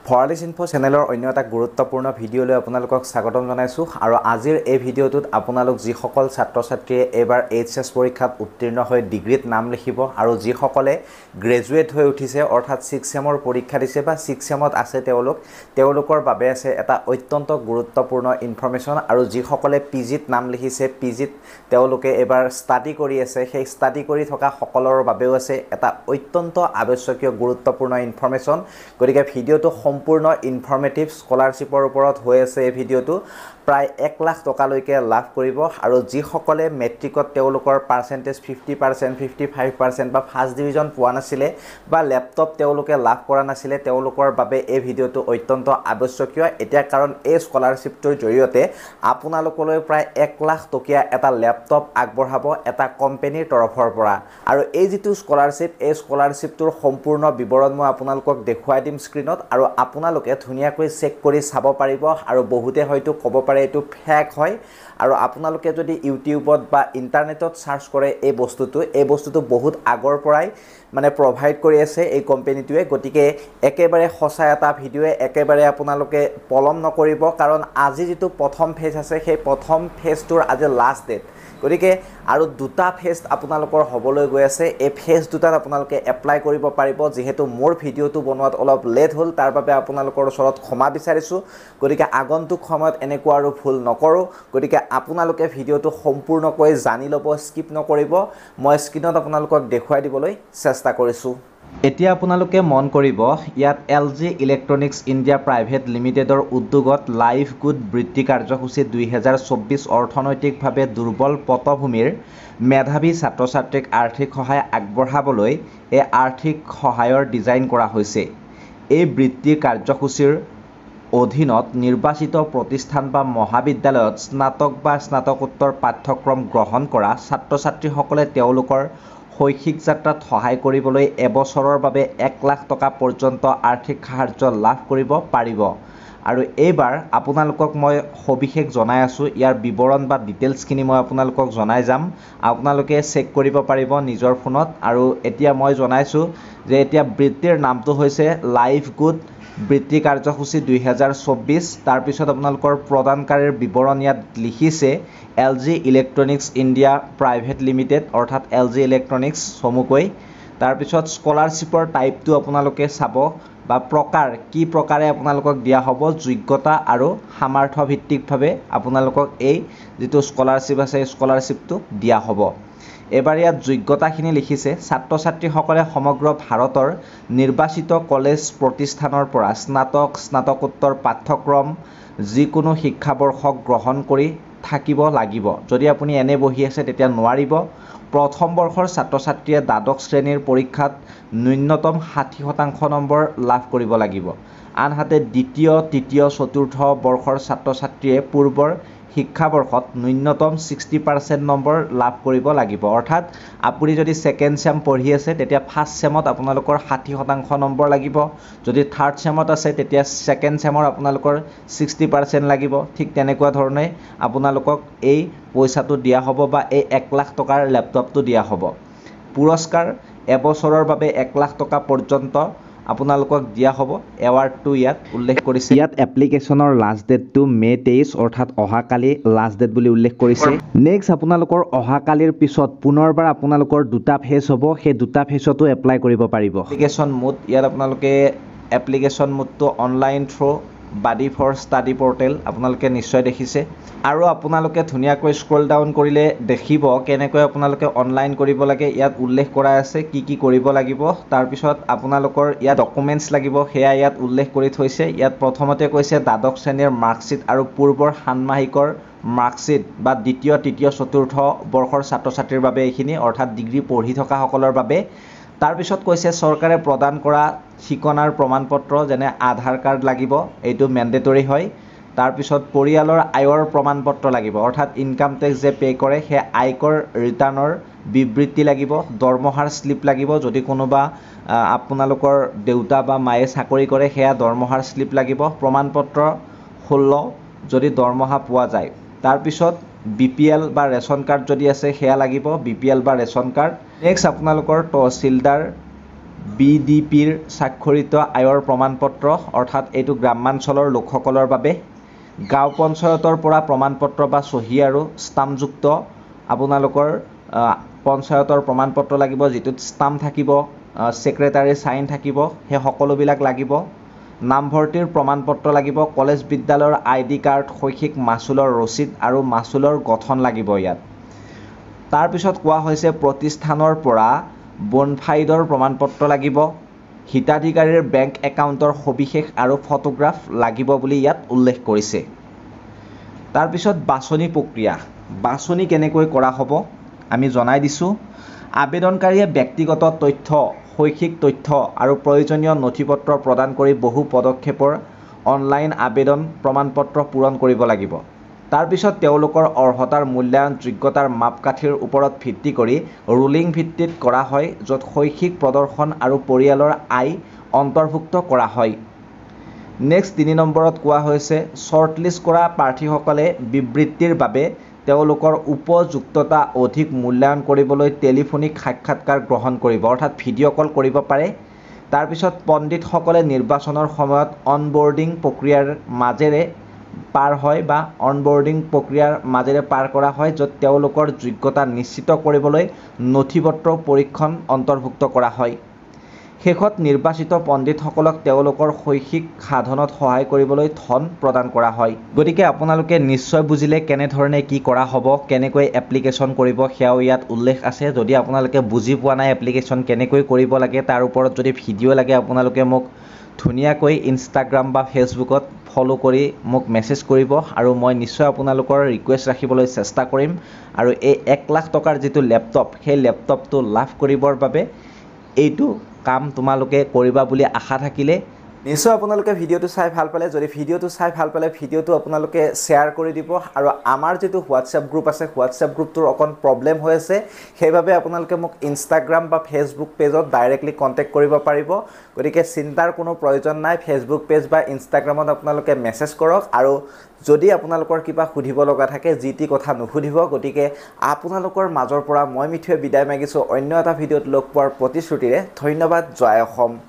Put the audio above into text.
ভৰালিছ info চেনেলৰ অন্য এটা গুৰুত্বপূৰ্ণ ভিডিঅ'লৈ আপোনালোকক স্বাগতম জনাইছোঁ আৰু আজিৰ এই ভিডিঅ'টোত আপোনালোক যিসকল ছাত্ৰ ছাত্ৰীয়ে এবাৰ এইচএছ পৰীক্ষাত উত্তীৰ্ণ হৈ ডিগ্ৰীত নাম লিখিব আৰু যিসকলে গ্ৰেজুৱেট হৈ উঠিছে অৰ্থাৎ 6 চেমৰ পৰীক্ষা দিছে বা 6 চেমত আছে তেওঁলোকৰ বাবে আছে এটা অত্যন্ত গুৰুত্বপূৰ্ণ ইনফৰমেশ্যন আৰু যিসকলে পিজিত নাম লিখিছে পিজিত তেওঁলোকে এবাৰ ষ্টাডি কৰি আছে সেই ষ্টাডি কৰি থকা সকলৰ বাবেও আছে এটা অত্যন্ত আৱশ্যকীয় গুৰুত্বপূৰ্ণ ইনফৰমেশ্যন গতিকে ভিডিঅ'টো সম্পূৰ্ণ ইনফৰমেটিভ স্কলাৰশ্বিপৰ ওপৰত হৈ আছে এই ভিডিঅ'টো প্ৰায় 1 লাখ টকালৈকে লাভ কৰিব আৰু যিসকলে মেট্ৰিকত তেওঁলোকৰ পাৰ্চেন্টেজ 50% 55% বা ফাৰ্ষ্ট ডিভিজন পোৱা নাছিলে বা ল্যাপটপ তেওঁলোকে লাভ কৰা নাছিলে তেওঁলোকৰ বাবে এই ভিডিঅ'টো অত্যন্ত আৱশ্যকীয় এতিয়া কাৰণ এই স্কলাৰশ্বিপটোৰ জৰিয়তে আপোনালোকলৈ প্ৰায় 1 লাখ টকীয়া এটা ল্যাপটপ আগবঢ়াব এটা কোম্পানীৰ তৰফৰ পৰা আৰু এই যেটো স্কলাৰশ্বিপ এই স্কলাৰশ্বিপটোৰ সম্পূৰ্ণ বিৱৰণ মই আপোনালোকক দেখুৱাই দিম স্ক্ৰীনত আৰু আপোনালোকে ধুনীয়াকৈ চেক কৰি চাব পাৰিব আৰু বহুতে হয়তো ক'ব পাৰে এটো ফেক হয় আৰু আপোনালোকে যদি ইউটিউবত বা ইন্টাৰনেটত সাৰ্চ কৰে এই বস্তুটো বহুত আগৰ পৰাই মানে প্ৰভাইড কৰি আছে এই কোম্পানীটোৱে গতিকে একেবাৰে সঁচা এটা ভিডিঅ'য়ে একেবাৰে আপোনালোকে পলম নকৰিব কাৰণ আজি যেটো প্ৰথম ফেজ আছে সেই প্ৰথম ফেজটোৰ আজি লাষ্ট ডেট গতিকে আৰু দুটা ফেজ আপোনালোকৰ হবলৈ গৈ আছে এই ফেজ দুটাত আপোনালোকে এপ্লাই কৰিব পাৰিব যেহেতু মোৰ ভিডিঅ'টো বনোৱাত অলপ লেট হ'ল তাৰ বাবে আপোনালোকৰ ওচৰত ক্ষমা বিচাৰিছো গতিকে আগন্তুক সময়ত এনেকুৱা আৰু ভুল নকৰো গতিকে আপোনালোকে ভিডিঅ'টো সম্পূৰ্ণকৈ জানি ল'ব স্কিপ নকৰিব মই স্ক্ৰীনত আপোনালোকক দেখুৱাই দিবলৈ চেষ্টা কৰিছো এতিয়া আপোনালোকে মন কৰিব ইয়াত LG ইলেক্ট্ৰনিক্স ইণ্ডিয়া প্ৰাইভেট লিমিটেডৰ উদ্যোগত লাইভ গুড বৃত্তি কাৰ্যসূচী 2024 অৰ্থনৈতিকভাৱে দুৰ্বল পটভূমিৰ মেধাৱী ছাত্ৰ ছাত্ৰীক আৰ্থিক সহায় আগবঢ়াবলৈ এই আৰ্থিক সহায়ৰ ডিজাইন কৰা হৈছে এই বৃত্তি কাৰ্যসূচীৰ অধীনত নিৰ্বাচিত প্ৰতিষ্ঠান বা মহাবিদ্যালয়ত স্নাতক বা স্নাতকোত্তৰ পাঠ্যক্ৰম গ্ৰহণ কৰা ছাত্ৰ ছাত্ৰীসকলে তেওঁলোকৰ শৈক্ষিক যাত্ৰাত সহায় কৰিবলৈ এবছৰৰ বাবে 1 লাখ টকা পৰ্যন্ত আৰ্থিক সাহায্য লাভ কৰিব পাৰিব আৰু এইবাৰ আপোনালোকক মই সবিশেষ জনাই আছো ইয়াৰ বিৱৰণ বা ডিটেইলছখিনি মই আপোনালোকক জনাই যাম আপোনালোকে চেক কৰিব পাৰিব নিজৰ ফোনত আৰু এতিয়া মই জনাইছো যে এতিয়া বৃত্তিৰ নামটো হৈছে লাইভ গুড বৃত্তি কাৰ্যসূচী 2024 তাৰ পিছত আপোনালোকৰ প্ৰদানকাৰীৰ বিৱৰণ ইয়াত লিখিছে LG electronics India private limited অৰ্থাৎ LG ইলেক্ট্ৰনিক্স সমুকৈ তাৰ পিছত স্কলাৰশ্বিপৰ টাইপটো আপোনালোকে চাব বা প্ৰকাৰ কি প্ৰকাৰে আপোনালোকক দিয়া হ'ব যোগ্যতা আৰু সামৰ্থ্য ভিত্তিকভাৱে আপোনালোকক এই যেটো স্কলাৰশ্বিপ আছে স্কলাৰশ্বিপটো দিয়া হ'ব এবাৰ ইয়াত যোগ্যতাখিনি লিখিছে ছাত্ৰ ছাত্ৰীসকলে সমগ্ৰ ভাৰতৰ নিৰ্বাচিত কলেজ প্ৰতিষ্ঠানৰ পৰা স্নাতকোত্তৰ পাঠ্যক্ৰম যিকোনো শিক্ষাবৰ্ষক গ্ৰহণ কৰি থাকিব লাগিব যদি আপুনি এনে বহি আছে তেতিয়া নোৱাৰিব প্ৰথম বৰ্ষৰ ছাত্ৰ ছাত্ৰীয়ে দ্বাদশ শ্ৰেণীৰ পৰীক্ষাত ন্যূনতম 60% নম্বৰ লাভ কৰিব লাগিব আনহাতে দ্বিতীয় তৃতীয় চতুৰ্থ বৰ্ষৰ ছাত্ৰ ছাত্ৰীয়ে পূৰ্বৰ শিক্ষাবৰ্ষত ন্যূনতম 60% নম্বৰ লাভ কৰিব লাগিব অৰ্থাৎ আপুনি যদি সেকেন্ড সেম পঢ়ি আছে তেতিয়া ফাৰ্স্ট সেমত আপোনালোকৰ 60% নম্বৰ লাগিব যদি থাৰ্ড সেমত আছে তেতিয়া সেকেন্ড সেমৰ আপোনালোকৰ 60% লাগিব ঠিক তেনেকুৱা ধৰণে আপোনালোকক এই পইচাটো দিয়া হ'ব বা এই 1 লাখ টকাৰ ল্যাপটপটো দিয়া হ'ব পুৰস্কাৰ এবছৰৰ বাবে 1 লাখ টকা পৰ্যন্ত আপোনালোকক দিয়া হ'ব এৱাৰ্ডটো ইয়াত উল্লেখ কৰিছে ইয়াত এপ্লিকেশনৰ লাষ্ট ডেটটো মে 23 অৰ্থাৎ অহাকালি লাষ্ট ডেট বুলি উল্লেখ কৰিছে নেক্সট আপোনালোকৰ অহাকালিৰ পিছত পুনৰবাৰ আপোনালোকৰ দুটা ফেজ হ'ব সেই দুটা ফেজতো এপ্লাই কৰিব পাৰিব এপ্লিকেশন মোড ইয়াত আপোনালোকে এপ্লিকেশন মোডটো online through buddy for study portal আপোনালোকে নিশ্চয় দেখিছে আৰু আপোনালোকে ধুনীয়াকৈ স্ক্ৰল ডাউন কৰিলে দেখিব কেনেকৈ আপোনালোকে অনলাইন কৰিব লাগে ইয়াত উল্লেখ কৰা আছে কি কৰিব লাগিব তাৰ পিছত আপোনালোকৰ ইয়াত ডকুমেন্টছ লাগিব হেয়া ইয়াত উল্লেখ কৰি থৈছে ইয়াত প্ৰথমতে কৈছে দ্বাদশ শ্ৰেণীৰ মাৰ্কশিট আৰু পূৰ্বৰ ষান্মাহিকৰ মাৰ্কশিট বা দ্বিতীয় তৃতীয় চতুৰ্থ বৰ্ষৰ ছাত্ৰ ছাত্ৰীৰ বাবে এইখিনি অৰ্থাৎ ডিগ্ৰী পঢ়ি থকা সকলৰ বাবে তাৰ পিছত কৈছে চৰকাৰে প্ৰদান কৰা ঠিকনাৰ প্ৰমাণপত্ৰ যেনে আধাৰ কাৰ্ড লাগিব এইটো ম্যান্ডেটৰি হয় তাৰ পিছত পৰিয়ালৰ আয়ৰ প্ৰমাণপত্ৰ লাগিব অৰ্থাৎ ইনকাম টেক্স যে পে কৰে হে আয়কৰ ৰিটাৰ্ণৰ বিবৃতি লাগিব দৰমহাৰ স্লিপ লাগিব যদি কোনোবা আপোনালোকৰ দেউতা বা মায়ে চাকৰি কৰে হেয়া দৰমহাৰ স্লিপ লাগিব প্ৰমাণপত্ৰ 16 যদি দৰমহা পোৱা যায় তাৰ পিছত BPL বা ৰেশন কাৰ্ড যদি আছে হেয়া লাগিব BPL বা ৰেশন কাৰ্ড নেক্সট আপোনালোকৰ তহসিলদাৰ BDPৰ স্বাক্ষৰিত আয়ৰ প্ৰমাণপত্ৰ অৰ্থাৎ এইটো গ্ৰামাঞ্চলৰ লোকসকলৰ বাবে গাঁও পঞ্চায়তৰ পৰা প্ৰমাণপত্ৰ বা চহী আৰু ষ্টাম্পযুক্ত আপোনালোকৰ পঞ্চায়তৰ প্ৰমাণপত্ৰ লাগিব যেটোত ষ্টাম্প থাকিব সেক্ৰেটাৰী সাইন থাকিব হে সকলোবিলাক লাগিব নামভৰ্তিৰ প্ৰমাণপত্ৰ লাগিব কলেজ বিদ্যালয়ৰ আইডি কাৰ্ড শৈক্ষিক মাচুলৰ ৰচিদ আৰু মাচুলৰ গঠন লাগিব ইয়াত তাৰ পিছত কোৱা হৈছে প্ৰতিষ্ঠানৰ পৰা বনফাইডৰ প্ৰমাণপত্ৰ লাগিব হিতাধিকাৰীৰ বেংক একাউণ্টৰ সবিশেষ আৰু ফটোগ্ৰাফ লাগিব বুলি ইয়াত উল্লেখ কৰিছে তাৰ পিছত বাছনি প্ৰক্ৰিয়া বাছনি কেনেকৈ কৰা হ'ব আমি জনাই দিছো আবেদনকাৰীয়ে ব্যক্তিগত তথ্য শৈক্ষিক তথ্য আৰু প্ৰয়োজনীয় নথিপত্ৰ প্ৰদান কৰি বহু পদক্ষেপৰ অনলাইন আবেদন প্ৰমাণপত্ৰ পূৰণ কৰিব লাগিব তাৰ পিছত তেওঁলোকৰ অৰ্হতাৰ মূল্যায়ন যোগ্যতাৰ মাপকাঠিৰ ওপৰত ভিত্তি কৰি ৰুলিং ভিত্তিত কৰা হয় য'ত শৈক্ষিক প্ৰদৰ্শন আৰু পৰিয়ালৰ আয় অন্তৰ্ভুক্ত কৰা হয় নেক্সট 3 নম্বৰত কোৱা হৈছে শৰ্টলিষ্ট কৰা প্ৰাৰ্থীসকলে বিবৃতিৰ বাবে তেওঁলোকৰ উপযুক্ততা অধিক মূল্যায়ন কৰিবলৈ টেলিফোনিক সাক্ষাৎকাৰ গ্ৰহণ কৰিব অৰ্থাৎ ভিডিঅ' কল কৰিব পাৰে তাৰ পিছত পণ্ডিতসকলে নিৰ্বাচনৰ সময়ত অনবোৰ্ডিং প্ৰক্ৰিয়াৰ মাজেৰে পাৰ হয় বা অনবোৰ্ডিং প্ৰক্ৰিয়াৰ মাজেৰে পাৰ কৰা হয় য'ত তেওঁলোকৰ যোগ্যতা নিশ্চিত কৰিবলৈ নথিপত্ৰ পৰীক্ষণ অন্তৰ্ভুক্ত কৰা হয় শেষত নিৰ্বাচিত পণ্ডিতসকলক তেওঁলোকৰ শৈক্ষিক সাধনত সহায় কৰিবলৈ ধন প্ৰদান কৰা হয় গতিকে আপোনালোকে নিশ্চয় বুজিলে কেনে ধৰণে কি কৰা হ'ব কেনেকৈ এপ্লিকেশন কৰিব সেয়াও ইয়াত উল্লেখ আছে যদি আপোনালোকে বুজি পোৱা নাই এপ্লিকেশন কেনেকৈ কৰিব লাগে তাৰ ওপৰত যদি ভিডিঅ' লাগে আপোনালোকে মোক ধুনীয়াকৈ ইনষ্টাগ্ৰাম বা ফেচবুকত ফলো কৰি মোক মেছেজ কৰিব আৰু মই নিশ্চয় আপোনালোকৰ ৰিকুৱেষ্ট ৰাখিবলৈ চেষ্টা কৰিম আৰু এই 1 লাখ টকাৰ যেটো ল্যাপটপ সেই ল্যাপটপটো লাভ কৰিবৰ বাবে এইটো কাম তোমালোকে কৰিবা বুলি আশা থাকিলে নিশ্চয় আপোনালোকে ভিডিঅ'টো চাই ভাল পালে যদি ভিডিঅ'টো চাই ভাল পালে ভিডিঅ'টো আপোনালোকে শেয়াৰ কৰি দিব আৰু আমাৰ যেটো হোৱাটসঅ্যাপ গ্ৰুপ আছে হোৱাটসঅ্যাপ গ্ৰুপটোৰ অকন প্ৰবলেম হৈ আছে সেইভাবে আপোনালোকে মোক ইনষ্টাগ্ৰাম বা ফেচবুক পেজত ডাইৰেক্টলি কন্টেক্ট কৰিব পাৰিব গতিকে চিন্তাৰ কোনো প্ৰয়োজন নাই ফেচবুক পেজ বা ইনষ্টাগ্ৰামত আপোনালোকে মেছেজ কৰক আৰু যদি আপোনালোকৰ কিবা সুধিব লগা থাকে জিটি কথা নুসুধিব গতিকে আপোনালোকৰ মাজৰ পৰা মই মিঠুৱে বিদায় মাগিছো অন্য এটা ভিডিঅ'ত লগ পোৱাৰ প্ৰতিশ্ৰুতিৰে ধন্যবাদ জয় অসম